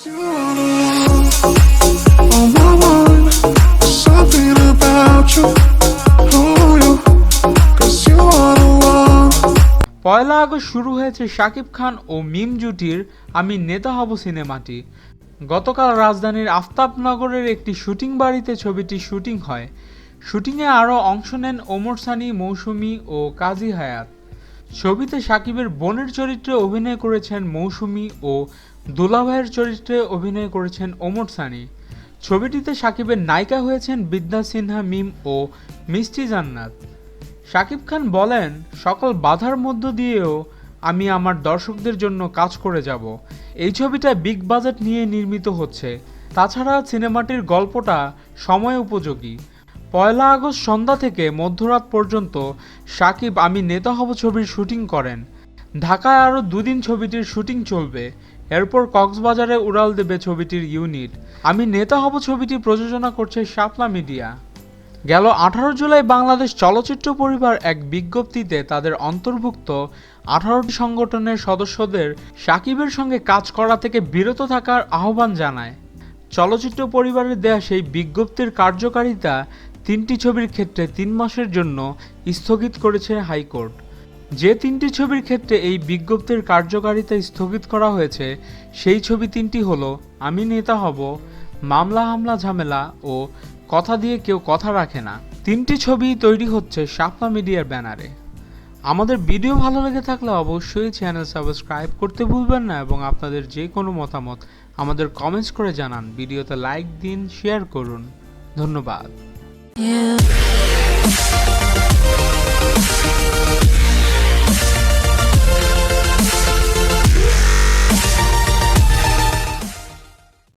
পয়লা August শুরু হয়েছে শাকিব খান ও মিম জুটির আমি নেতা হব সিনেমাটি। গতকাল রাজধানীর আফতাবনগরের একটি শুটিং বাড়িতে ছবিটির শুটিং হয়। শুটিংয়ে আরও অংশ নেন ওমর সানি, মৌসুমী ও কাজী হায়াত। ছবিতে শাকিবের বোনের চরিত্রে অভিনয় করেছেন মৌসুমী ও দুলাভাইয়ের চরিত্রে অভিনয় করেছেন ওমর সানি। ছবিটিতে শাকিবের নায়িকা হয়েছেন বিদ্যা সিনহা মিম ও মিষ্টি জান্নাত। শাকিব খান বলেন, সকল বাধার মধ্য দিয়েও আমি আমার দর্শকদের জন্য কাজ করে যাব। এই ছবিটা বিগ বাজেট নিয়ে নির্মিত হচ্ছে। তাছাড়া সিনেমাটির গল্পটা সময় উপযোগী। পয়লা আগস্ট সন্ধ্যা থেকে মধ্যরাত পর্যন্ত শাকিব আমি নেতা হব ছবির শুটিং করেন। ঢাকায় আরও দুদিন ছবিটির শুটিং চলবে। এরপর কক্সবাজারে উড়াল দেবে ছবিটির ইউনিট। আমি নেতা হব ছবিটি প্রযোজনা করছে শাপলা মিডিয়া। গেল 18 জুলাই বাংলাদেশ চলচ্চিত্র পরিবার এক বিজ্ঞপ্তিতে তাদের অন্তর্ভুক্ত 18টি সংগঠনের সদস্যদের শাকিবের সঙ্গে কাজ করা থেকে বিরত থাকার আহ্বান জানায়। চলচ্চিত্র পরিবারের দেয়া সেই বিজ্ঞপ্তির কার্যকারিতা 3টি ছবির ক্ষেত্রে 3 মাসের জন্য স্থগিত করেছে হাইকোর্ট। যে 3টি ছবির ক্ষেত্রে এই বিজ্ঞপ্তির কার্যকারিতা স্থগিত করা হয়েছে সেই ছবি 3টি হলো আমি নেতা হব, মামলা হামলা ঝামেলা ও কথা দিয়ে কেউ কথা রাখে না। 3টি ছবি তৈরি হচ্ছে শাপলা মিডিয়ার ব্যানারে। আমাদের ভিডিও ভালো লেগে থাকলে অবশ্যই চ্যানেল সাবস্ক্রাইব করতে ভুলবেন না এবং আপনাদের যে কোনো মতামত আমাদের কমেন্টস করে জানান। ভিডিওতে লাইক দিন, শেয়ার করুন। ধন্যবাদ।